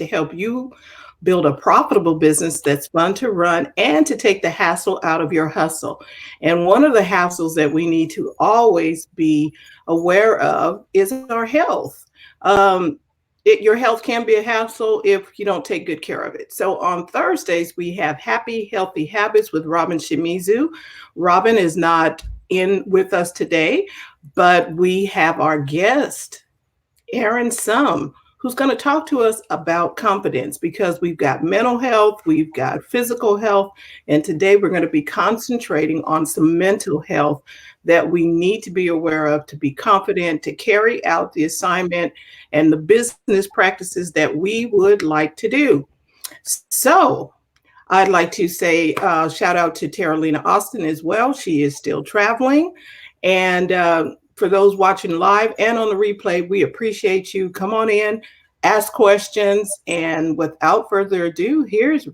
to help you build a profitable business that's fun to run and to take the hassle out of your hustle. And one of the hassles that we need to always be aware of is our health. Your health can be a hassle if you don't take good care of it. So on Thursdays, we have Happy Healthy Habits with Robin Shimizu. Robin is not in with us today, but we have our guest, Erin Sumn, who's going to talk to us about confidence because we've got mental health, we've got physical health, and today we're going to be concentrating on some mental health that we need to be aware of to be confident, to carry out the assignment and the business practices that we would like to do. So, I'd like to say shout out to Terralina Austin as well. She is still traveling. And for those watching live and on the replay, we appreciate you. Come on in, ask questions. And without further ado, here's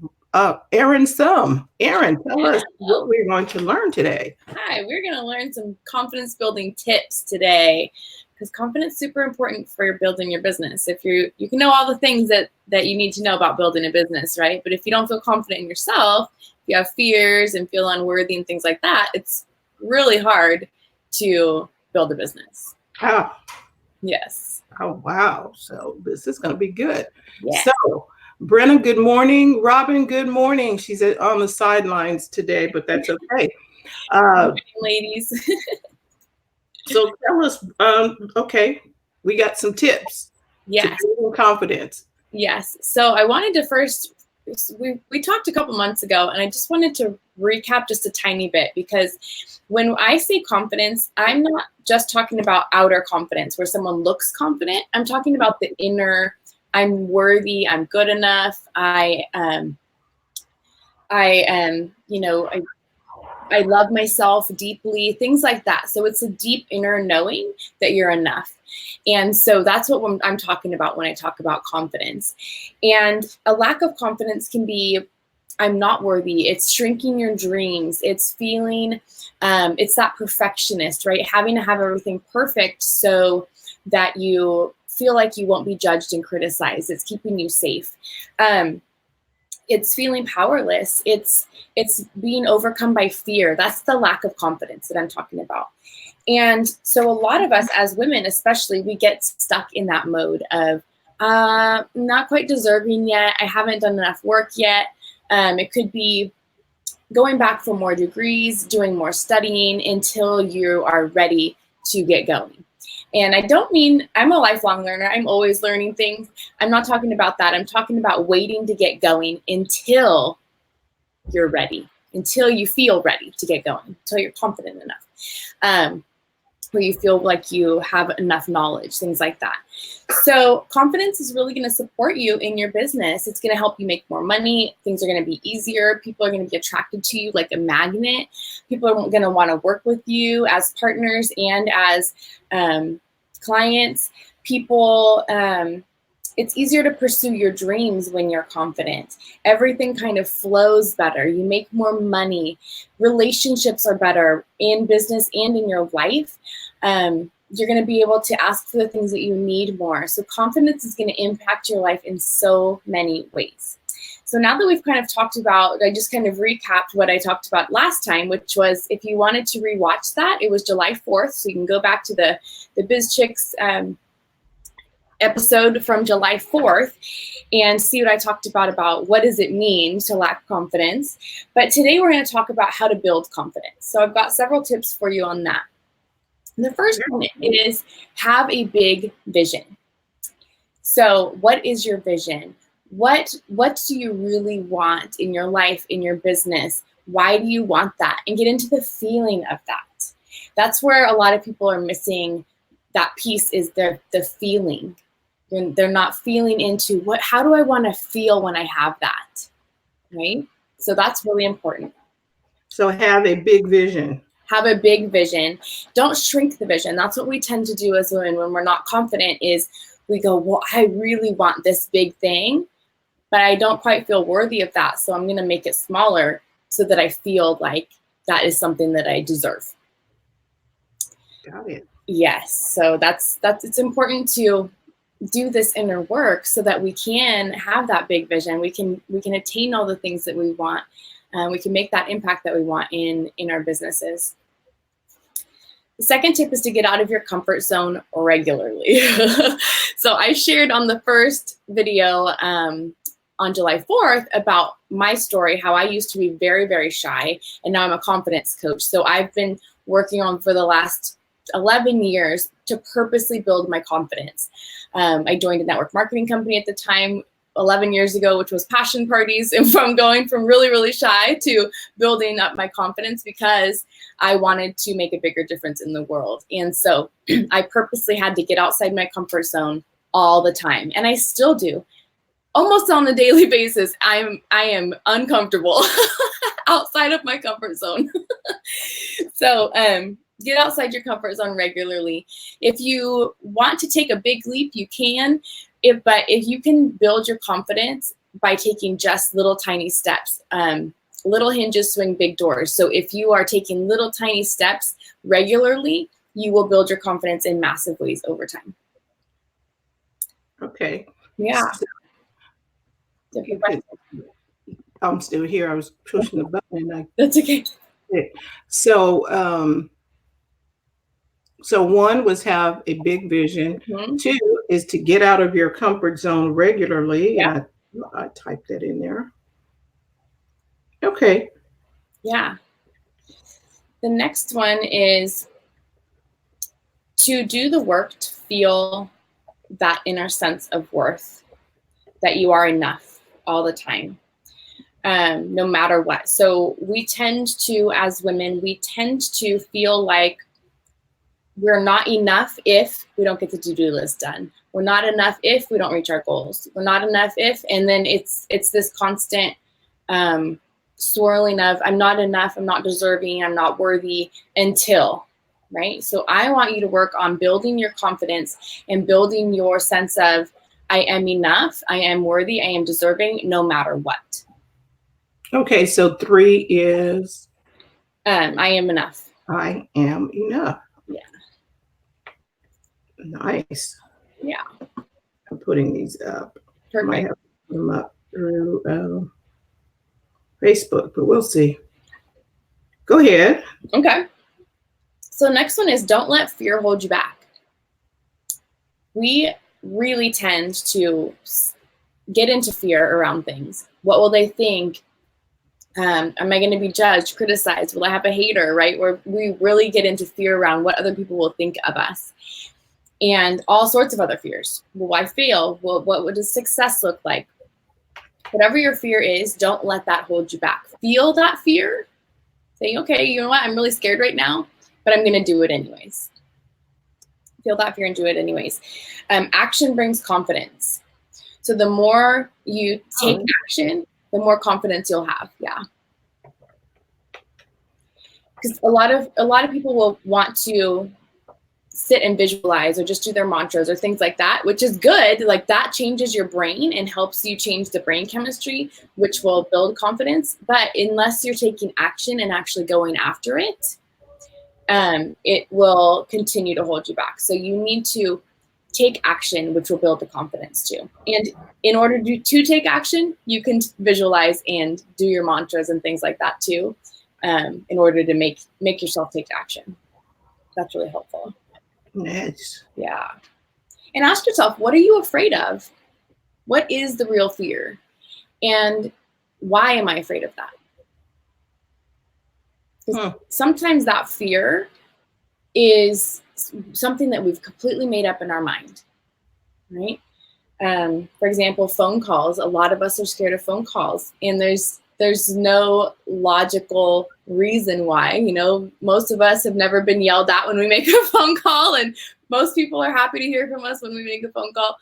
Erin Sumn. Erin, tell us what we're going to learn today. Hi, we're going to learn some confidence building tips today, because confidence is super important for building your business. If you can know all the things that you need to know about building a business, right? But if you don't feel confident in yourself, if you have fears and feel unworthy and things like that, it's really hard to build a business. Oh. Yes. Oh, wow. So this is going to be good. Yeah. So Brenna, good morning. Robin, good morning. She's on the sidelines today, but that's okay. Good morning, ladies. So tell us, okay, we got some tips. Yes. To build confidence. Yes. So I wanted to first, we talked a couple months ago, and I just wanted to recap just a tiny bit, because when I say confidence, I'm not just talking about outer confidence where someone looks confident. I'm talking about the inner, I'm worthy, I'm good enough, I love myself deeply, things like that. So it's a deep inner knowing that you're enough. And so that's what I'm talking about when I talk about confidence. And a lack of confidence can be, I'm not worthy. It's shrinking your dreams. It's feeling, it's that perfectionist, right? Having to have everything perfect so that you feel like you won't be judged and criticized. It's keeping you safe. It's feeling powerless. It's being overcome by fear. That's the lack of confidence that I'm talking about. And so a lot of us as women, especially, we get stuck in that mode of not quite deserving yet. I haven't done enough work yet. It could be going back for more degrees, doing more studying until you are ready to get going. And I don't mean, I'm a lifelong learner. I'm always learning things. I'm not talking about that. I'm talking about waiting to get going until you're ready, until you feel ready to get going, until you're confident enough, where you feel like you have enough knowledge, things like that. So confidence is really going to support you in your business. It's going to help you make more money. Things are going to be easier. People are going to be attracted to you like a magnet. People are going to want to work with you as partners and as clients. People, it's easier to pursue your dreams when you're confident. Everything kind of flows better. You make more money. Relationships are better in business and in your life. You're going to be able to ask for the things that you need more. So confidence is going to impact your life in so many ways. So now that we've kind of talked about, I just kind of recapped what I talked about last time, which was, if you wanted to rewatch that, it was July 4th. So you can go back to the Biz Chicks episode from July 4th and see what I talked about what does it mean to lack confidence. But today we're going to talk about how to build confidence. So I've got several tips for you on that. The first one is have a big vision. So what is your vision? What do you really want in your life, in your business? Why do you want that? And get into the feeling of that. That's where a lot of people are missing that piece, is the feeling. They're not feeling into how do I want to feel when I have that, right? So that's really important. So have a big vision. Have a big vision. Don't shrink the vision. That's what we tend to do as women when we're not confident, is we go, well, I really want this big thing, but I don't quite feel worthy of that. So I'm going to make it smaller so that I feel like that is something that I deserve. Got it. Yes. So that's it's important to do this inner work so that we can have that big vision. We can attain all the things that we want. We can make that impact that we want in our businesses. The second tip is to get out of your comfort zone regularly. So I shared on the first video on July 4th about my story, how I used to be very, very shy, and now I'm a confidence coach. So I've been working on for the last 11 years to purposely build my confidence. I joined a network marketing company at the time 11 years ago, which was passion parties, and from going from really, really shy to building up my confidence because I wanted to make a bigger difference in the world. And so I purposely had to get outside my comfort zone all the time. And I still do. Almost on a daily basis, I am uncomfortable outside of my comfort zone. So get outside your comfort zone regularly. If you want to take a big leap, you can. But if you can build your confidence by taking just little tiny steps, little hinges swing big doors. So if you are taking little tiny steps regularly, you will build your confidence in massive ways over time. Okay. Yeah. I'm still here. I was pushing the button. And That's okay. So, so one was have a big vision. Mm-hmm. 2 is to get out of your comfort zone regularly. Yeah. And I typed that in there. Okay. Yeah. The next one is to do the work to feel that inner sense of worth, that you are enough all the time, no matter what. So we tend to, as women, we tend to feel like we're not enough if we don't get the to-do list done. We're not enough if we don't reach our goals. We're not enough if, and then it's this constant swirling of I'm not enough, I'm not deserving, I'm not worthy until, right? So I want you to work on building your confidence and building your sense of I am enough, I am worthy, I am deserving, no matter what. Okay, so 3 is I am enough. I am enough. Yeah. Nice. Yeah. I'm putting these up. Perfect. I might have to put them up through Facebook, but we'll see. Go ahead. Okay. So next one is don't let fear hold you back. We really tend to get into fear around things. What will they think? Am I going to be judged, criticized? Will I have a hater, right? Where we really get into fear around what other people will think of us. And all sorts of other fears. Will I fail? What does success look like? Whatever your fear is, don't let that hold you back. Feel that fear. Say, okay, you know what? I'm really scared right now, but I'm going to do it anyways. Feel that fear and do it anyways. Action brings confidence. So the more you take action, the more confidence you'll have. Yeah. Because a lot of people will want to sit and visualize or just do their mantras or things like that, which is good. Like that changes your brain and helps you change the brain chemistry, which will build confidence. But unless you're taking action and actually going after it, it will continue to hold you back. So you need to take action, which will build the confidence too. And in order to take action, you can visualize and do your mantras and things like that too, in order to make yourself take action. That's really helpful. Nice. Yeah. And ask yourself, what are you afraid of? What is the real fear? And why am I afraid of that? Sometimes that fear is something that we've completely made up in our mind, right? For example, phone calls. A lot of us are scared of phone calls, and there's no logical reason why. You know, most of us have never been yelled at when we make a phone call, and most people are happy to hear from us when we make a phone call.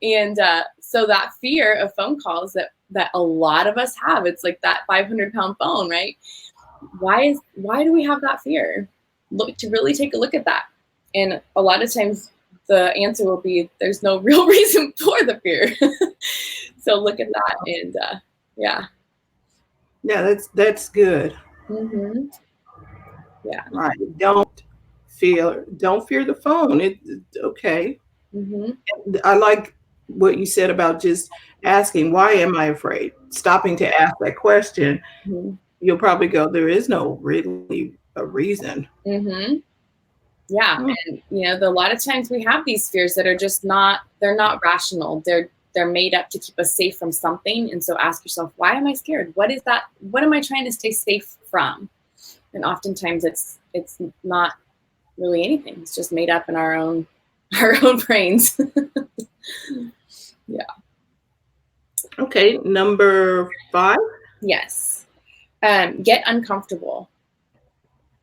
And so that fear of phone calls that a lot of us have, it's like that 500-pound phone, right? Why do we have that fear? To really take a look at that. And a lot of times the answer will be there's no real reason for the fear. So look at that and yeah. Yeah, that's good. Mm-hmm. Yeah. Right. Don't fear the phone. It's okay. Mm-hmm. I like what you said about just asking, why am I afraid? Stopping to ask that question, Mm-hmm. you'll probably go, there is no really a reason. Mm-hmm. Yeah, Hmm, and a lot of times we have these fears that are just they're not rational. They're made up to keep us safe from something. And so ask yourself, why am I scared? What is that? What am I trying to stay safe from? And oftentimes it's not really anything. It's just made up in our own our own brains. Yeah. Okay, number 5. Yes. Get uncomfortable.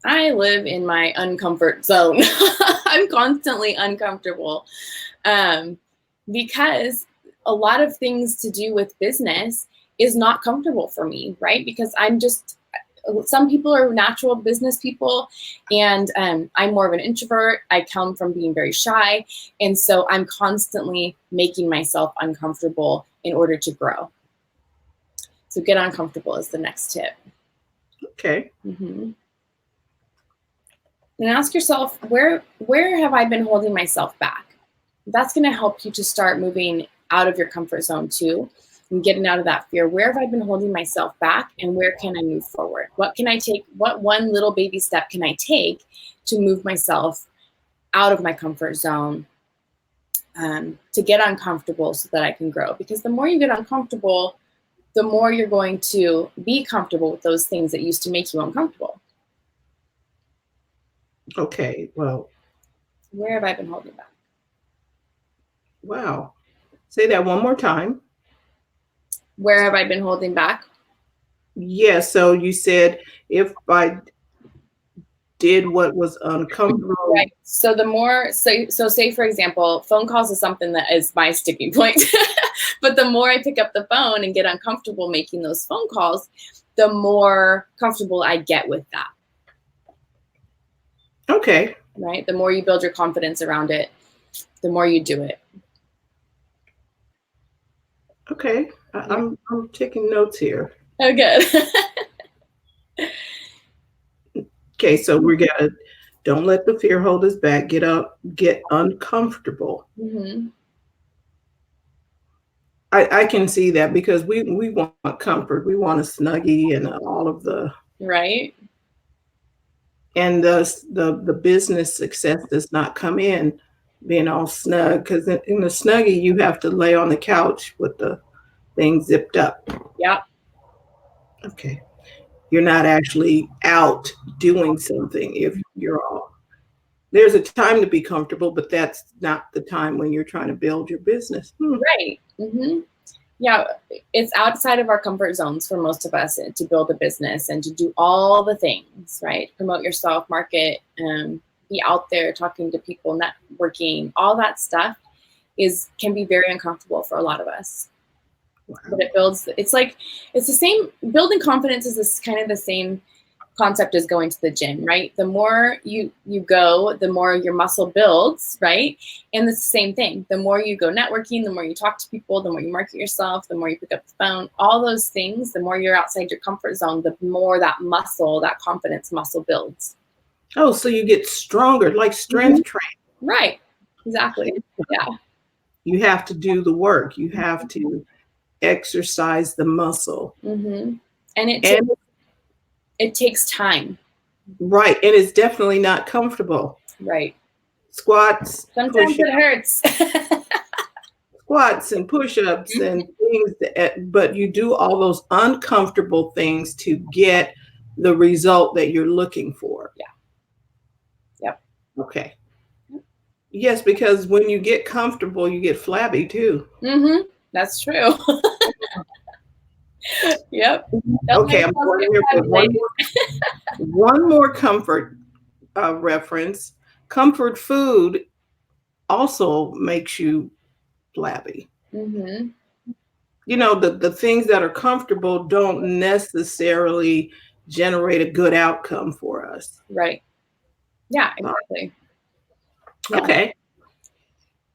I live in my uncomfort zone. I'm constantly uncomfortable um, because a lot of things to do with business is not comfortable for me, right? Because some people are natural business people, and I'm more of an introvert. I come from being very shy. And so I'm constantly making myself uncomfortable in order to grow. So get uncomfortable is the next tip. Okay. Mm-hmm. And ask yourself, where have I been holding myself back? That's going to help you to start moving out of your comfort zone too, and getting out of that fear. Where have I been holding myself back, and where can I move forward? What can I take? What one little baby step can I take to move myself out of my comfort zone, to get uncomfortable so that I can grow? Because the more you get uncomfortable, the more you're going to be comfortable with those things that used to make you uncomfortable. Okay. Well, Where have I been holding back? wow. Say that one more time. Where have I been holding back? Yeah, so you said if I did what was uncomfortable. Right. So the more, so say for example, phone calls is something that is my sticking point. But the more I pick up the phone and get uncomfortable making those phone calls, the more comfortable I get with that. Okay. Right. The more you build your confidence around it, the more you do it. Okay. Yeah. I'm taking notes here. Oh, good. Okay, so we're gonna don't let the fear hold us back. Get up, get uncomfortable. Mm-hmm. I can see that because we want comfort. We want a snuggie and all of the Right. and the business success does not come in being all snug because in the snuggie you have to lay on the couch with the thing zipped up. Yeah. Okay. You're not actually out doing something if you're all there's a time to be comfortable, but that's not the time when you're trying to build your business. Right. Mm-hmm. Yeah, it's outside of our comfort zones for most of us to build a business and to do all the things, right? Promote yourself, market, be out there talking to people, networking, all that stuff can be very uncomfortable for a lot of us. Wow. But it's the same. Building confidence is this kind of the same concept as going to the gym, right? The more you go, the more your muscle builds, right? And it's the same thing. The more you go networking, the more you talk to people, the more you market yourself, the more you pick up the phone, all those things, the more you're outside your comfort zone, the more that muscle, that confidence muscle builds. Oh, so you get stronger, like strength training. Right. Exactly. Yeah. You have to do the work. You have to exercise the muscle. Mm-hmm. And And it takes time. right, and it's definitely not comfortable. Right. Squats, Sometimes push it hurts. squats and push-ups and things but you do all those uncomfortable things to get the result that you're looking for. Yeah. Yep. Okay. Yes, because when you get comfortable, you get flabby too. Mm-hmm. That's true. Yep. Don't let Okay, I'm yourself going get here for crabby legs. one more comfort reference. Comfort food also makes you flabby. Mm-hmm. You know, the things that are comfortable don't necessarily generate a good outcome for us. Right. Yeah, exactly. Yeah. Okay.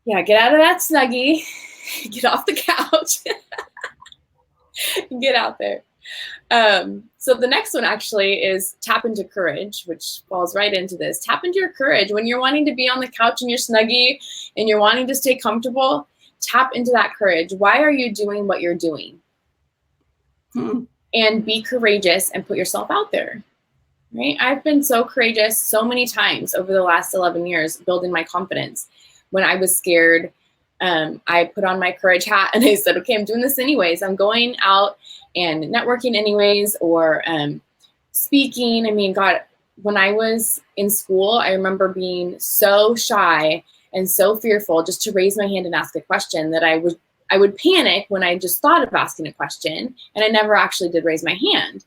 Yeah, get out of that snuggie, get off the couch, get out there. So the next one actually is tap into courage, which falls right into this. Tap into your courage. When you're wanting to be on the couch in your Snuggie and you're wanting to stay comfortable, tap into that courage. Why are you doing what you're doing? And be courageous and put yourself out there, right? I've been so courageous so many times over the last 11 years, building my confidence. When I was scared, I put on my courage hat and I said, okay, I'm doing this anyways. I'm going out and networking anyways, or speaking. I mean, God, when I was in school, I remember being so shy and so fearful just to raise my hand and ask a question that I would panic when I just thought of asking a question, and I never actually did raise my hand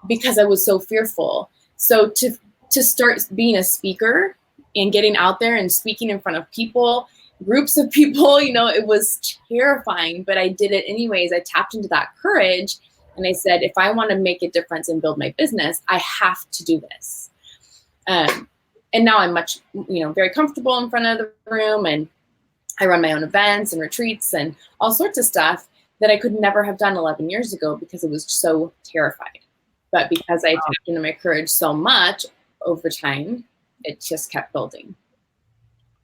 because I was so fearful. So to start being a speaker and getting out there and speaking in front of people, groups of people, it was terrifying, but I did it anyways. I tapped into that courage and I said, if I want to make a difference and build my business, I have to do this. And now I'm much, very comfortable in front of the room, and I run my own events and retreats and all sorts of stuff that I could never have done 11 years ago because I was so terrified. But because I tapped into my courage so much over time, it just kept building.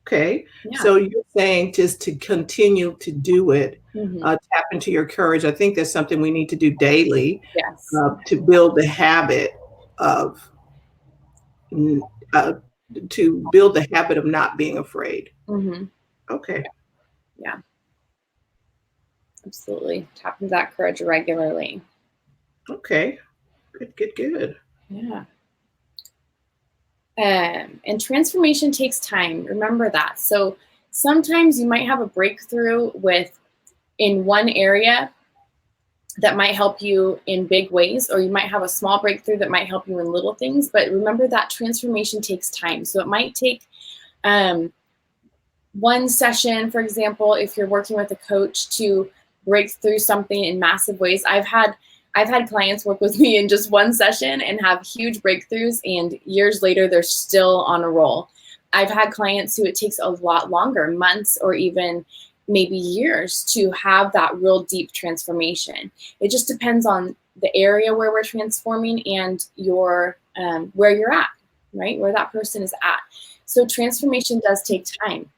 Okay. Yeah. So you're saying just to continue to do it, tap into your courage. I think that's something we need to do daily. Yes. To build the habit of not being afraid. Okay. Yeah. Absolutely. Tap into that courage regularly. Okay. Good. Yeah. And transformation takes time. Remember that. So sometimes you might have a breakthrough in one area that might help you in big ways, or you might have a small breakthrough that might help you in little things. But remember that transformation takes time. So it might take one session, for example, if you're working with a coach, to break through something in massive ways. I've had clients work with me in just one session and have huge breakthroughs, and years later, they're still on a roll. I've had clients who it takes a lot longer, months or even maybe years, to have that real deep transformation. It just depends on the area where we're transforming and where you're at, right? Where that person is at. So transformation does take time.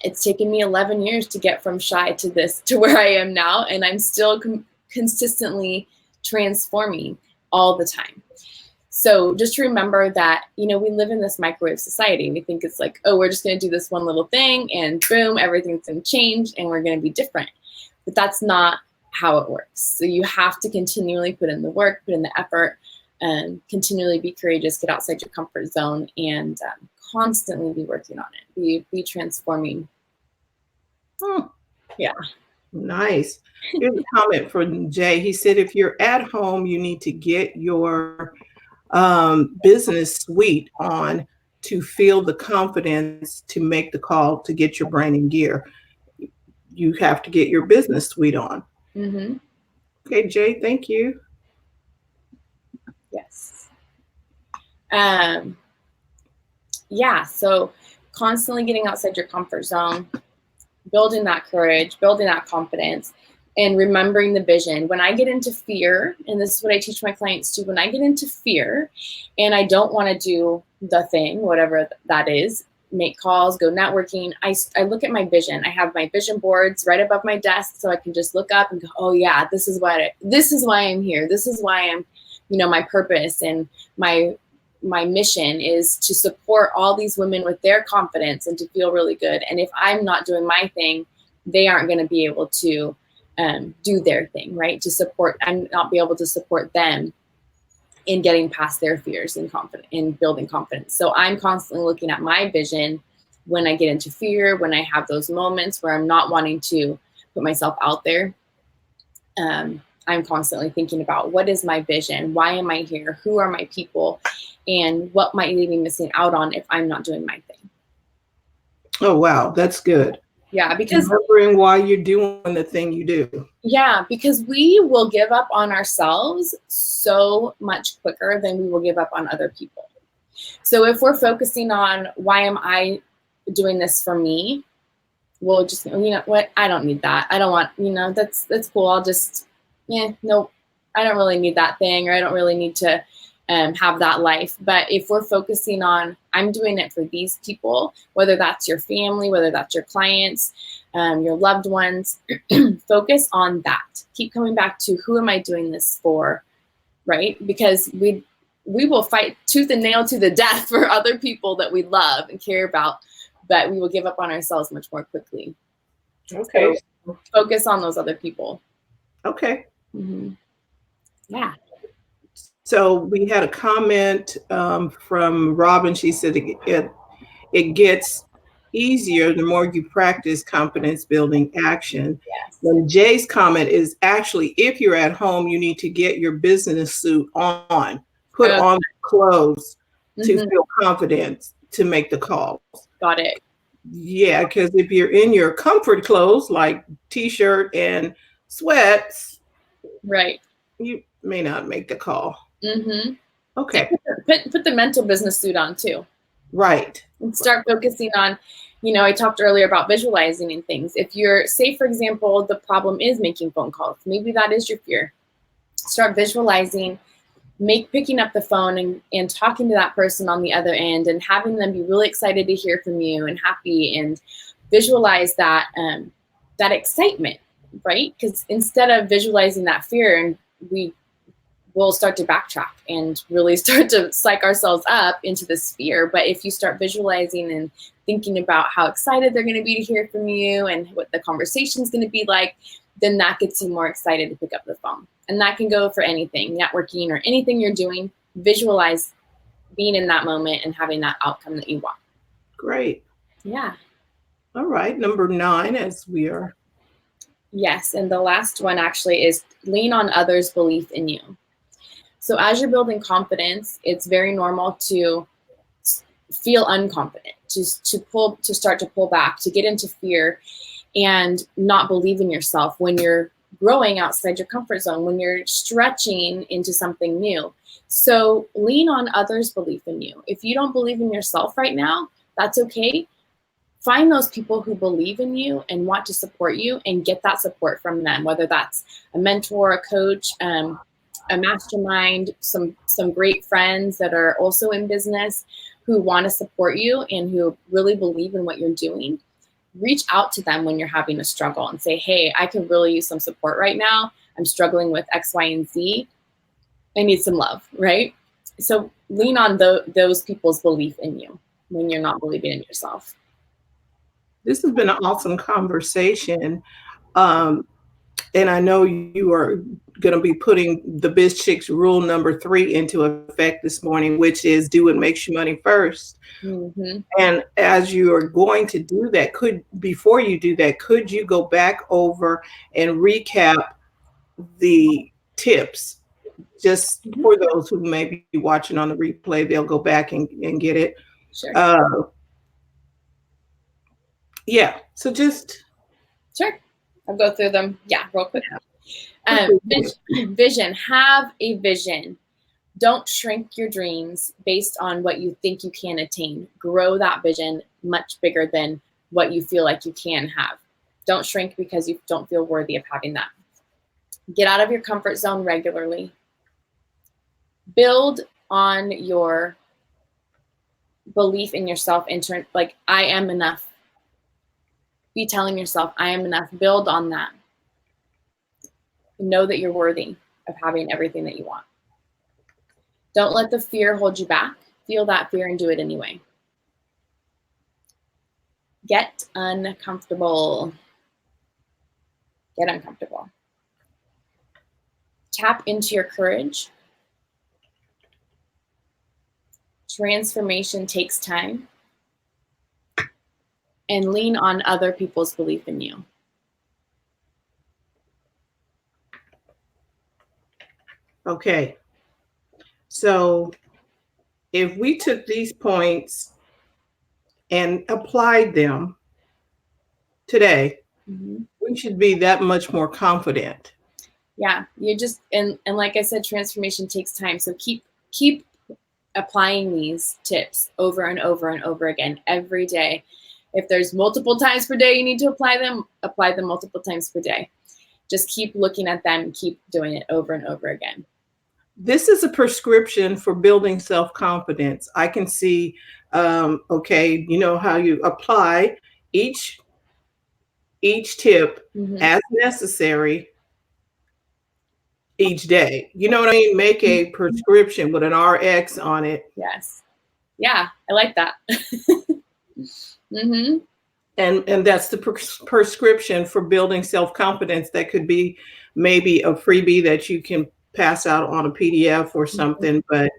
It's taken me 11 years to get from shy to where I am now, and I'm still consistently transforming all the time. So just remember that, we live in this microwave society. We think it's like, oh, we're just going to do this one little thing and boom, everything's going to change and we're going to be different. But that's not how it works. So you have to continually put in the work, put in the effort, and continually be courageous, get outside your comfort zone, and constantly be working on it, be transforming. Yeah. Nice. Here's a comment from Jay. He said, if you're at home, you need to get your business suite on to feel the confidence to make the call to get your brain in gear. You have to get your business suite on. Okay, Jay, thank you. Yes. Yeah, so constantly getting outside your comfort zone, building that courage, building that confidence, and remembering the vision. When I get into fear, and this is what I teach my clients too, when I get into fear and I don't want to do the thing, whatever that is, make calls, go networking, I look at my vision. I have my vision boards right above my desk so I can just look up and go, oh yeah, this is why I'm here. This is why I'm, my purpose and my mission is to support all these women with their confidence and to feel really good. And if I'm not doing my thing, they aren't going to be able to do their thing, right? I'm not be able to support them in getting past their fears and in building confidence. So I'm constantly looking at my vision when I get into fear, when I have those moments where I'm not wanting to put myself out there. I'm constantly thinking about, what is my vision? Why am I here? Who are my people? And what might they be missing out on if I'm not doing my thing? Oh, wow. That's good. Yeah, because remembering why you're doing the thing you do. Yeah, because we will give up on ourselves so much quicker than we will give up on other people. So if we're focusing on, why am I doing this for me? We'll just, what? I don't need that. I don't want, that's cool. I'll just, nope. really need that thing, or I don't really need to have that life. But if we're focusing on, I'm doing it for these people, whether that's your family, whether that's your clients, your loved ones, focus on that. Keep coming back to, who am I doing this for, right? Because we will fight tooth and nail to the death for other people that we love and care about, but we will give up on ourselves much more quickly. Okay. So focus on those other people. Okay. Mm-hmm. Yeah. So we had a comment from Robin. She said it gets easier the more you practice confidence building action. Yes. And Jay's comment is, actually, if you're at home, you need to get your business suit on, put on clothes to feel confident to make the calls. Got it. Yeah, because if you're in your comfort clothes, like t-shirt and sweats, right, you may not make the call. Mm-hmm. Okay. Put the mental business suit on too. Right. And start focusing on, I talked earlier about visualizing and things. If you're, say, for example, the problem is making phone calls, maybe that is your fear. Start visualizing, picking up the phone and talking to that person on the other end, and having them be really excited to hear from you and happy, and visualize that that excitement, right? Because instead of visualizing that fear, and we'll start to backtrack and really start to psych ourselves up into this fear. But if you start visualizing and thinking about how excited they're going to be to hear from you and what the conversation is going to be like, then that gets you more excited to pick up the phone. And that can go for anything, networking or anything you're doing. Visualize being in that moment and having that outcome that you want. Great. Yeah. All right. Number 9, as we are. Yes. And the last one actually is lean on others' belief in you. So as you're building confidence, it's very normal to feel unconfident, to start to pull back, to get into fear and not believe in yourself when you're growing outside your comfort zone, when you're stretching into something new. So lean on others' belief in you. If you don't believe in yourself right now, that's okay. Find those people who believe in you and want to support you, and get that support from them, whether that's a mentor, a coach, a mastermind, some great friends that are also in business who want to support you and who really believe in what you're doing. Reach out to them when you're having a struggle and say, hey, I could really use some support right now. I'm struggling with X, Y, and Z. I need some love, right? So lean on those people's belief in you when you're not believing in yourself. This has been an awesome conversation. And I know you are going to be putting the Biz Chicks rule number 3 into effect this morning, which is do what makes you money first. Mm-hmm. And as you are going to do that, before you do that, could you go back over and recap the tips? Just for those who may be watching on the replay, they'll go back and get it. Sure. Yeah. So just. Sure. I'll go through them. Yeah, real quick. Vision. Have a vision. Don't shrink your dreams based on what you think you can attain. Grow that vision much bigger than what you feel like you can have. Don't shrink because you don't feel worthy of having that. Get out of your comfort zone regularly. Build on your belief in yourself, like I am enough. Be telling yourself, I am enough. Build on that. Know that you're worthy of having everything that you want. Don't let the fear hold you back. Feel that fear and do it anyway. Get uncomfortable. Get uncomfortable. Tap into your courage. Transformation takes time. And lean on other people's belief in you. Okay. So if we took these points and applied them today, we should be that much more confident. Yeah, you just, and like I said, transformation takes time. So keep applying these tips over and over and over again every day. If there's multiple times per day you need to apply them multiple times per day. just keep looking at them, keep doing it over and over again. This is a prescription for building self-confidence. I can see, okay, you know how you apply each tip Mm-hmm. as necessary each day. You know what I mean? Make a prescription with an RX on it. Yes. Yeah, I like that. Mm-hmm. And that's the prescription for building self-confidence. That could be maybe a freebie that you can pass out on a PDF or something, but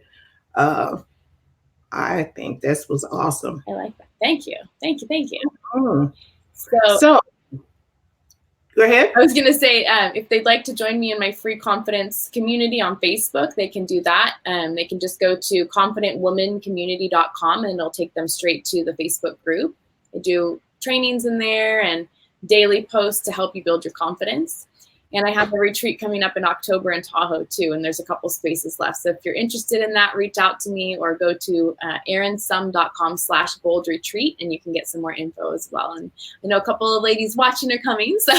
I think this was awesome. I like that. Thank you. Thank you. Thank you. Mm. So Go ahead. I was going to say, if they'd like to join me in my free confidence community on Facebook, they can do that. They can just go to confidentwomancommunity.com and it'll take them straight to the Facebook group. I do trainings in there and daily posts to help you build your confidence. And I have a retreat coming up in October in Tahoe too, and there's a couple spaces left. So if you're interested in that, reach out to me or go to erinsumn.com/boldretreat and you can get some more info as well. And I know a couple of ladies watching are coming, so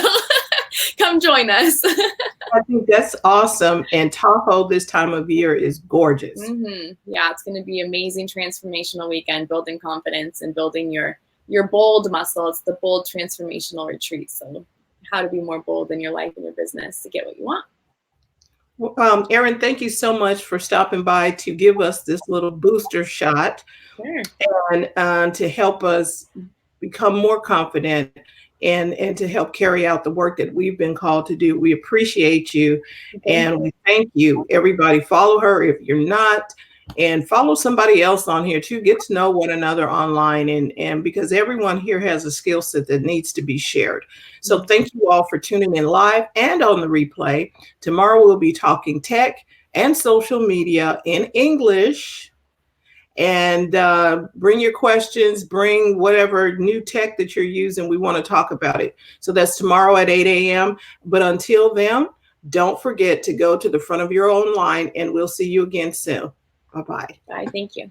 come join us. I think that's awesome. And Tahoe this time of year is gorgeous. Mm-hmm. Yeah, it's going to be amazing transformational weekend, building confidence and building your bold muscle. It's the bold transformational retreat. So how to be more bold in your life and your business to get what you want. Well, Erin, thank you so much for stopping by to give us this little booster shot. Sure. And to help us become more confident and to help carry out the work that we've been called to do. We appreciate you and we thank you. Everybody follow her if you're not, and follow somebody else on here too. Get to know one another online, and because everyone here has a skill set that needs to be shared. So thank you all for tuning in live and on the replay. Tomorrow we'll be talking tech and social media in English. And bring your questions, bring whatever new tech that you're using. We want to talk about it. So that's tomorrow at 8 a.m. But until then, don't forget to go to the front of your own line, and we'll see you again soon. Bye-bye. Bye. Thank you.